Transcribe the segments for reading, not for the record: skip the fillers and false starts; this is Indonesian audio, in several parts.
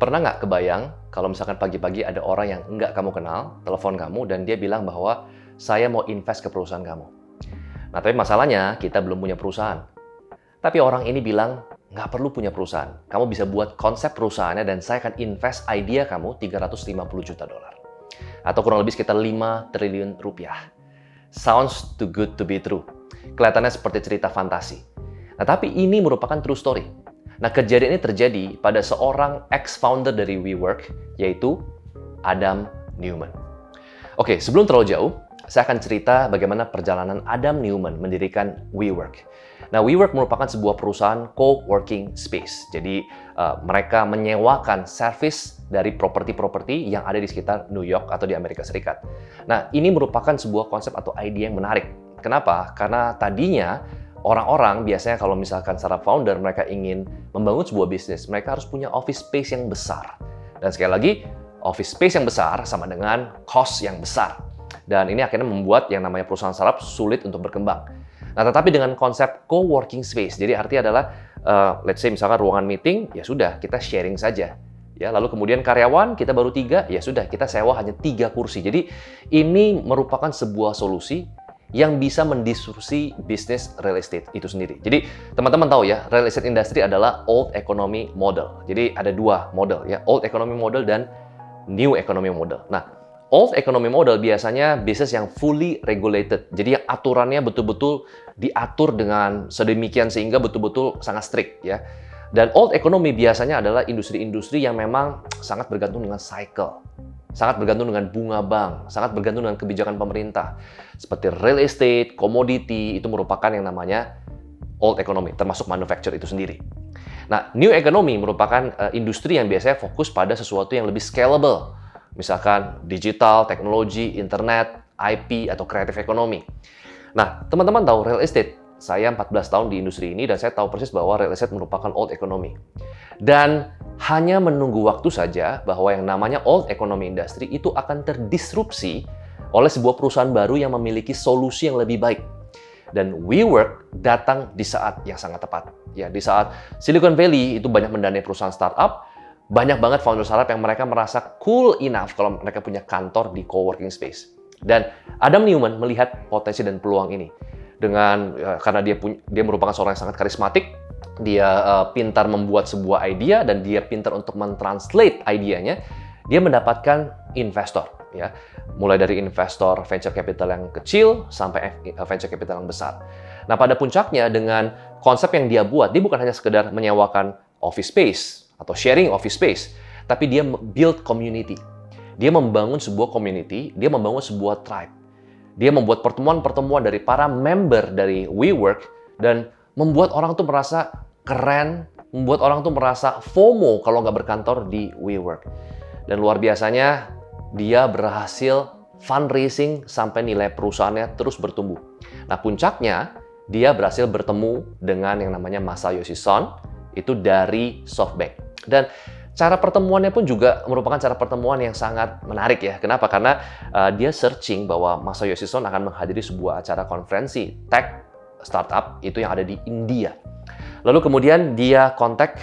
Pernah nggak kebayang kalau misalkan pagi-pagi ada orang yang nggak kamu kenal, telepon kamu, dan dia bilang bahwa saya mau invest ke perusahaan kamu. Nah, tapi masalahnya kita belum punya perusahaan. Tapi orang ini bilang, nggak perlu punya perusahaan. Kamu bisa buat konsep perusahaannya dan saya akan invest idea kamu $350 juta. Atau kurang lebih sekitar 5 triliun rupiah. Sounds too good to be true. Kelihatannya seperti cerita fantasi. Nah, tapi ini merupakan true story. Nah, kejadian ini terjadi pada seorang ex-founder dari WeWork, yaitu Adam Neumann. Oke, sebelum terlalu jauh, saya akan cerita bagaimana perjalanan Adam Neumann mendirikan WeWork. Nah, WeWork merupakan sebuah perusahaan co-working space. Jadi, mereka menyewakan service dari properti-properti yang ada di sekitar New York atau di Amerika Serikat. Nah, ini merupakan sebuah konsep atau ide yang menarik. Kenapa? Karena tadinya orang-orang biasanya kalau misalkan secara founder mereka ingin membangun sebuah bisnis, mereka harus punya office space yang besar. Dan sekali lagi, office space yang besar sama dengan cost yang besar. Dan ini akhirnya membuat yang namanya perusahaan startup sulit untuk berkembang. Nah, tetapi dengan konsep co-working space, jadi artinya adalah, let's say misalkan ruangan meeting, ya sudah, kita sharing saja. Ya, lalu kemudian karyawan, kita baru 3, ya sudah, kita sewa hanya 3 kursi. Jadi, ini merupakan sebuah solusi yang bisa mendisrupsi bisnis real estate itu sendiri. Jadi, teman-teman tahu ya, real estate industry adalah old economy model. Jadi, ada 2 model, ya, old economy model dan new economy model. Nah, old economy model biasanya bisnis yang fully regulated. Jadi yang aturannya betul-betul diatur dengan sedemikian sehingga betul-betul sangat strict ya. Dan old economy biasanya adalah industri-industri yang memang sangat bergantung dengan cycle. Sangat bergantung dengan bunga bank, sangat bergantung dengan kebijakan pemerintah. Seperti real estate, commodity, itu merupakan yang namanya old economy, termasuk manufacture itu sendiri. Nah, new economy merupakan industri yang biasanya fokus pada sesuatu yang lebih scalable. Misalkan digital, teknologi, internet, IP, atau creative economy. Nah, teman-teman tahu real estate. Saya 14 tahun di industri ini dan saya tahu persis bahwa real estate merupakan old economy. Dan hanya menunggu waktu saja bahwa yang namanya old economy industry itu akan terdisrupsi oleh sebuah perusahaan baru yang memiliki solusi yang lebih baik. Dan WeWork datang di saat yang sangat tepat. Ya, di saat Silicon Valley itu banyak mendanai perusahaan startup, banyak banget founder startup yang mereka merasa cool enough kalau mereka punya kantor di co-working space. Dan Adam Neumann melihat potensi dan peluang ini. Karena dia merupakan seorang yang sangat karismatik, dia pintar membuat sebuah idea dan dia pintar untuk mentranslate idenya, dia mendapatkan investor. Ya, mulai dari investor venture capital yang kecil sampai venture capital yang besar. Nah, pada puncaknya dengan konsep yang dia buat, dia bukan hanya sekedar menyewakan office space atau sharing office space, tapi dia build community. Dia membangun sebuah community, dia membangun sebuah tribe. Dia membuat pertemuan-pertemuan dari para member dari WeWork dan membuat orang tuh merasa keren, membuat orang tuh merasa FOMO kalau nggak berkantor di WeWork. Dan luar biasanya, dia berhasil fundraising sampai nilai perusahaannya terus bertumbuh. Nah, puncaknya, dia berhasil bertemu dengan yang namanya Masayoshi Son, itu dari SoftBank. Dan cara pertemuannya pun juga merupakan cara pertemuan yang sangat menarik ya. Kenapa? Karena dia searching bahwa Masayoshi Son akan menghadiri sebuah acara konferensi tech startup itu yang ada di India. Lalu kemudian dia kontak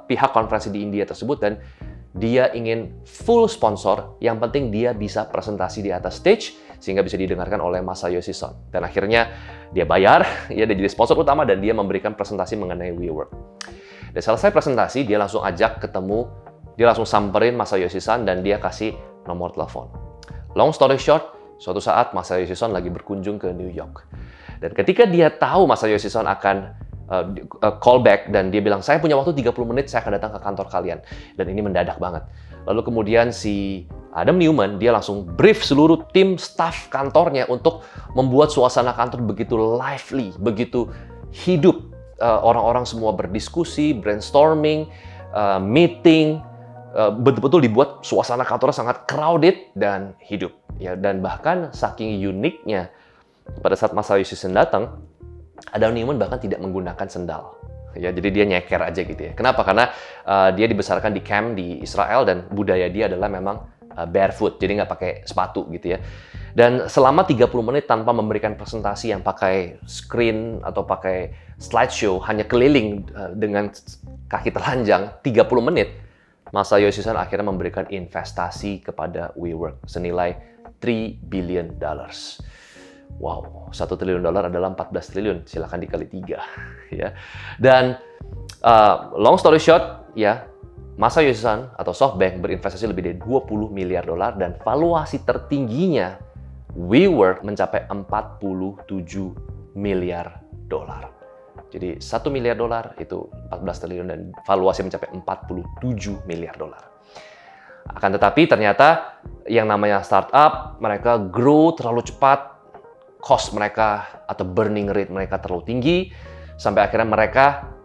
pihak konferensi di India tersebut dan dia ingin full sponsor, yang penting dia bisa presentasi di atas stage sehingga bisa didengarkan oleh Masayoshi Son. Dan akhirnya dia bayar, ya, dia jadi sponsor utama dan dia memberikan presentasi mengenai WeWork. Dan selesai presentasi, dia langsung ajak ketemu, dia langsung samperin Masayoshi Son dan dia kasih nomor telepon. Long story short, suatu saat Masayoshi Son lagi berkunjung ke New York. Dan ketika dia tahu Masayoshi Son akan call back dan dia bilang, saya punya waktu 30 menit, saya akan datang ke kantor kalian. Dan ini mendadak banget. Lalu kemudian si Adam Neumann, dia langsung brief seluruh tim staff kantornya untuk membuat suasana kantor begitu lively, begitu hidup. Orang-orang semua berdiskusi, brainstorming, meeting, betul-betul dibuat suasana kantornya sangat crowded dan hidup. Ya, dan bahkan saking uniknya, pada saat Masayoshi Son datang, Adam Neumann bahkan tidak menggunakan sendal. Ya, jadi dia nyeker aja gitu ya. Kenapa? Karena dia dibesarkan di camp di Israel dan budaya dia adalah memang barefoot, jadi nggak pakai sepatu gitu ya. Dan selama 30 menit tanpa memberikan presentasi yang pakai screen atau pakai slideshow, hanya keliling dengan kaki telanjang 30 menit, Masayoshi Son akhirnya memberikan investasi kepada WeWork senilai $3 billion. Wow, $1 triliun adalah 14 triliun, silakan dikali 3. Ya. Dan long story short, ya, Masayoshi Son atau SoftBank berinvestasi lebih dari $20 miliar dan valuasi tertingginya WeWork mencapai $47 miliar. Jadi $1 miliar itu 14 triliun dan valuasi mencapai $47 miliar. Akan tetapi ternyata yang namanya startup, mereka grow terlalu cepat, cost mereka atau burning rate mereka terlalu tinggi, sampai akhirnya mereka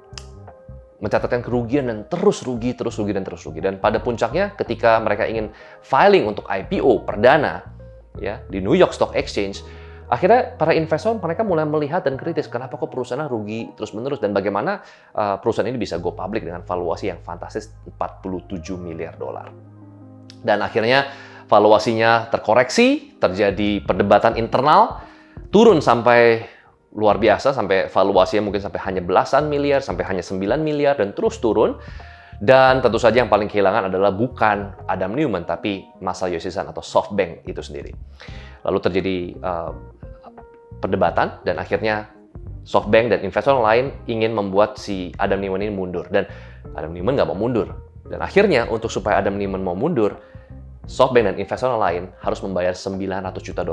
mencatatkan kerugian dan terus rugi. Dan pada puncaknya ketika mereka ingin filing untuk IPO perdana ya di New York Stock Exchange, akhirnya para investor mereka mulai melihat dan kritis, kenapa kok perusahaannya rugi terus-menerus dan bagaimana perusahaan ini bisa go public dengan valuasi yang fantastis $47 miliar. Dan akhirnya valuasinya terkoreksi, terjadi perdebatan internal, turun sampai luar biasa, sampai valuasinya mungkin sampai hanya belasan miliar, sampai hanya 9 miliar, dan terus turun. Dan tentu saja yang paling kehilangan adalah bukan Adam Neumann, tapi Masayoshi Son atau SoftBank itu sendiri. Lalu terjadi perdebatan, dan akhirnya SoftBank dan investor lain ingin membuat si Adam Neumann ini mundur. Dan Adam Neumann nggak mau mundur. Dan akhirnya untuk supaya Adam Neumann mau mundur, SoftBank dan investor lain harus membayar $900 juta.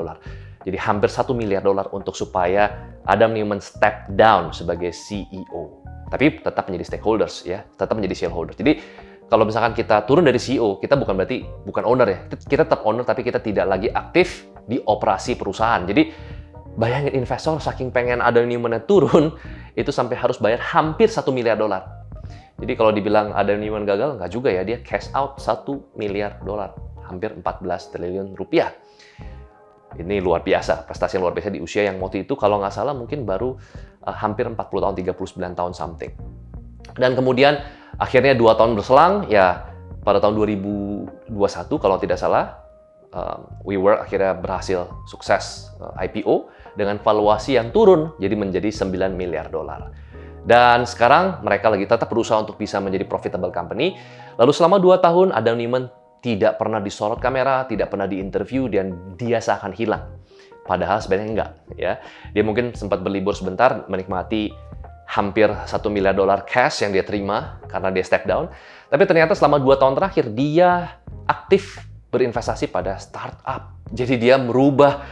Jadi hampir $1 miliar untuk supaya Adam Neumann step down sebagai CEO. Tapi tetap menjadi stakeholders ya, tetap menjadi shareholders. Jadi kalau misalkan kita turun dari CEO, kita bukan owner ya. Kita tetap owner tapi kita tidak lagi aktif di operasi perusahaan. Jadi bayangin investor saking pengen Adam Neumann turun, itu sampai harus bayar hampir $1 miliar. Jadi kalau dibilang Adam Neumann gagal, nggak juga ya, dia cash out $1 miliar, hampir 14 triliun rupiah. Ini luar biasa, prestasi yang luar biasa di usia yang waktu itu kalau nggak salah mungkin baru hampir 40 tahun, 39 tahun something. Dan kemudian akhirnya 2 tahun berselang, ya pada tahun 2021 kalau tidak salah, WeWork akhirnya berhasil sukses IPO dengan valuasi yang turun jadi menjadi $9 miliar. Dan sekarang mereka lagi tetap berusaha untuk bisa menjadi profitable company. Lalu selama 2 tahun Adam Neumann tidak pernah disorot kamera, tidak pernah diinterview, dan dia seakan hilang. Padahal sebenarnya enggak. Ya. Dia mungkin sempat berlibur sebentar, menikmati hampir $1 miliar cash yang dia terima karena dia step down. Tapi ternyata selama 2 tahun terakhir, dia aktif berinvestasi pada startup. Jadi dia merubah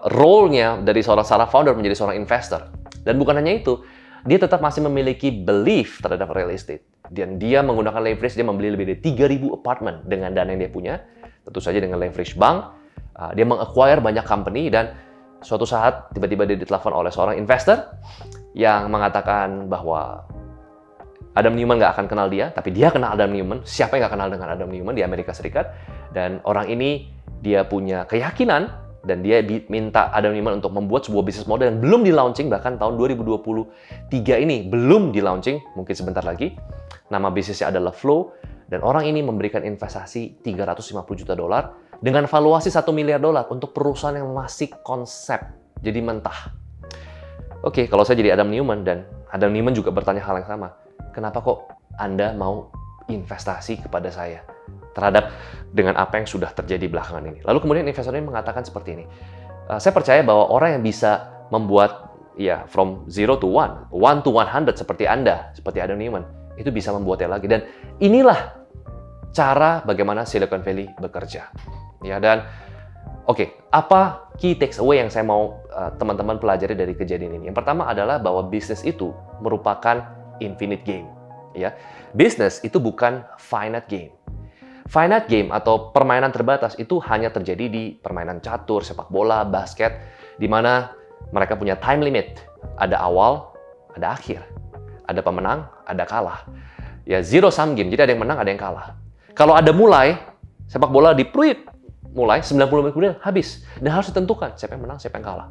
role-nya dari seorang founder menjadi seorang investor. Dan bukan hanya itu, dia tetap masih memiliki belief terhadap real estate. Dan dia menggunakan leverage, dia membeli lebih dari 3.000 apartemen dengan dana yang dia punya. Tentu saja dengan leverage bank. Dia meng-acquire banyak company, dan suatu saat tiba-tiba dia ditelepon oleh seorang investor yang mengatakan bahwa Adam Neumann nggak akan kenal dia, tapi dia kenal Adam Neumann. Siapa yang nggak kenal dengan Adam Neumann di Amerika Serikat? Dan orang ini dia punya keyakinan, dan dia minta Adam Neumann untuk membuat sebuah bisnis model yang belum di-launching, bahkan tahun 2023 ini belum di-launching, mungkin sebentar lagi. Nama bisnisnya adalah Flow, dan orang ini memberikan investasi $350 juta dengan valuasi $1 miliar untuk perusahaan yang masih konsep, jadi mentah. Oke, kalau saya jadi Adam Neumann, dan Adam Neumann juga bertanya hal yang sama, kenapa kok Anda mau investasi kepada saya terhadap dengan apa yang sudah terjadi belakangan ini? Lalu kemudian investor ini mengatakan seperti ini, saya percaya bahwa orang yang bisa membuat ya from 0 to 1 to 100 seperti Anda, seperti Adam Neumann, itu bisa membuatnya lagi. Dan inilah cara bagaimana Silicon Valley bekerja. Ya, dan oke, apa key takeaway yang saya mau teman-teman pelajari dari kejadian ini? Yang pertama adalah bahwa bisnis itu merupakan infinite game. Ya, bisnis itu bukan finite game. Finite game atau permainan terbatas itu hanya terjadi di permainan catur, sepak bola, basket, di mana mereka punya time limit. Ada awal, ada akhir. Ada pemenang, ada kalah. Ya, zero sum game, jadi ada yang menang, ada yang kalah. Kalau ada mulai, sepak bola mulai, 90 menit kemudian habis. Dan harus ditentukan siapa yang menang, siapa yang kalah.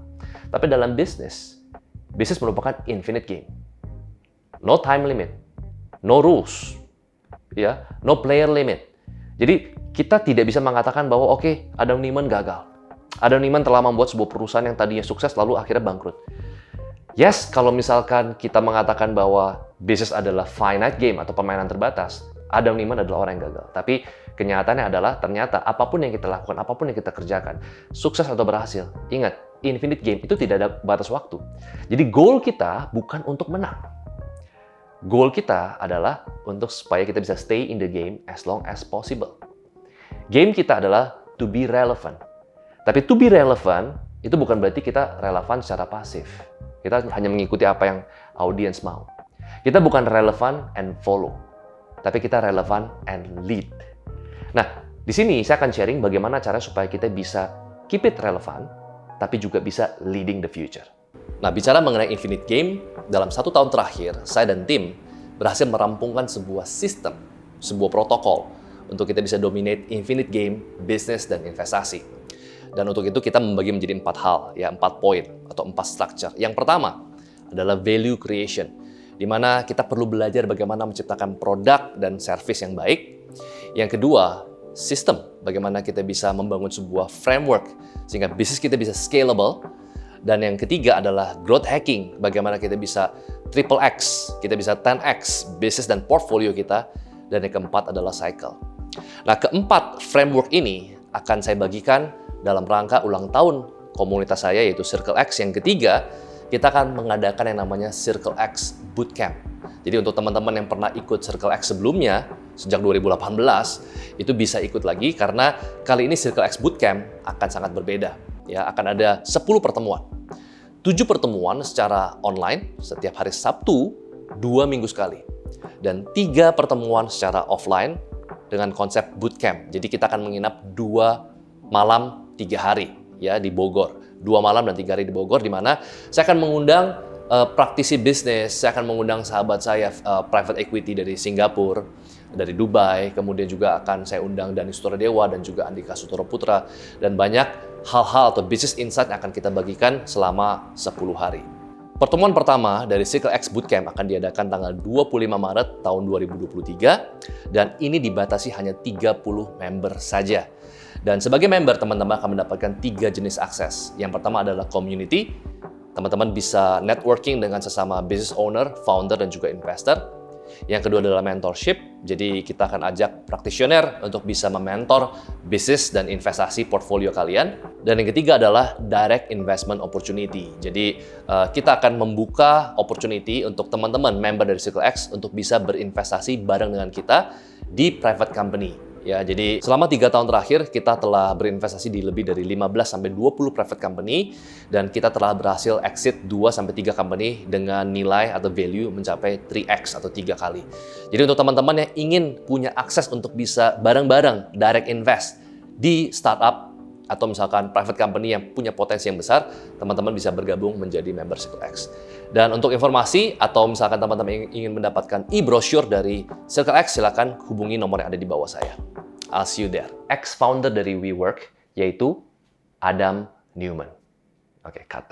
Tapi dalam bisnis merupakan infinite game. No time limit, no rules, ya, no player limit. Jadi kita tidak bisa mengatakan bahwa oke, Adam Neumann gagal. Adam Neumann telah membuat sebuah perusahaan yang tadinya sukses lalu akhirnya bangkrut. Yes, kalau misalkan kita mengatakan bahwa bisnis adalah finite game atau permainan terbatas, Adam Newman adalah orang yang gagal. Tapi kenyataannya adalah ternyata apapun yang kita lakukan, apapun yang kita kerjakan, sukses atau berhasil, ingat, infinite game itu tidak ada batas waktu. Jadi goal kita bukan untuk menang. Goal kita adalah untuk supaya kita bisa stay in the game as long as possible. Game kita adalah to be relevant. Tapi to be relevant itu bukan berarti kita relevan secara pasif. Kita hanya mengikuti apa yang audiens mau. Kita bukan relevan and follow, tapi kita relevan and lead. Nah, di sini saya akan sharing bagaimana cara supaya kita bisa keep it relevant, tapi juga bisa leading the future. Nah, bicara mengenai Infinite Game, dalam 1 tahun terakhir, saya dan tim berhasil merampungkan sebuah sistem, sebuah protokol, untuk kita bisa dominate Infinite Game, bisnis, dan investasi. Dan untuk itu kita membagi menjadi 4 hal, ya 4 poin atau 4 structure. Yang pertama adalah value creation, di mana kita perlu belajar bagaimana menciptakan produk dan service yang baik. Yang kedua, sistem, bagaimana kita bisa membangun sebuah framework sehingga bisnis kita bisa scalable. Dan yang ketiga adalah growth hacking, bagaimana kita bisa triple X, kita bisa 10X bisnis dan portfolio kita. Dan yang keempat adalah cycle. Nah, keempat framework ini akan saya bagikan dalam rangka ulang tahun komunitas saya, yaitu Circle X. Yang ketiga, kita akan mengadakan yang namanya Circle X Bootcamp. Jadi untuk teman-teman yang pernah ikut Circle X sebelumnya, sejak 2018, itu bisa ikut lagi karena kali ini Circle X Bootcamp akan sangat berbeda. Ya, akan ada 10 pertemuan. 7 pertemuan secara online setiap hari Sabtu, 2 minggu sekali. Dan 3 pertemuan secara offline dengan konsep bootcamp. Jadi kita akan menginap 2 malam 3 hari ya di Bogor. 2 malam dan 3 hari di Bogor, di mana saya akan mengundang praktisi bisnis, saya akan mengundang sahabat saya private equity dari Singapura, dari Dubai, kemudian juga akan saya undang Dani Sutradewa dan juga Andika Sutoro Putra, dan banyak hal-hal atau business insight yang akan kita bagikan selama 10 hari. Pertemuan pertama dari Circle X Bootcamp akan diadakan tanggal 25 Maret tahun 2023 dan ini dibatasi hanya 30 member saja. Dan sebagai member, teman-teman akan mendapatkan 3 jenis akses. Yang pertama adalah community. Teman-teman bisa networking dengan sesama business owner, founder, dan juga investor. Yang kedua adalah mentorship. Jadi kita akan ajak practitioner untuk bisa mementor bisnis dan investasi portfolio kalian. Dan yang ketiga adalah direct investment opportunity. Jadi kita akan membuka opportunity untuk teman-teman member dari Circle X untuk bisa berinvestasi bareng dengan kita di private company. Ya, jadi selama 3 tahun terakhir kita telah berinvestasi di lebih dari 15-20 private company dan kita telah berhasil exit 2-3 company dengan nilai atau value mencapai 3x atau 3 kali. Jadi untuk teman-teman yang ingin punya akses untuk bisa bareng-bareng direct invest di startup atau misalkan private company yang punya potensi yang besar, teman-teman bisa bergabung menjadi member Circle X. Dan untuk informasi atau misalkan teman-teman ingin mendapatkan e-brochure dari Circle X, silakan hubungi nomor yang ada di bawah saya. I'll see you there. Ex-founder dari WeWork, yaitu Adam Newman. Oke, cut.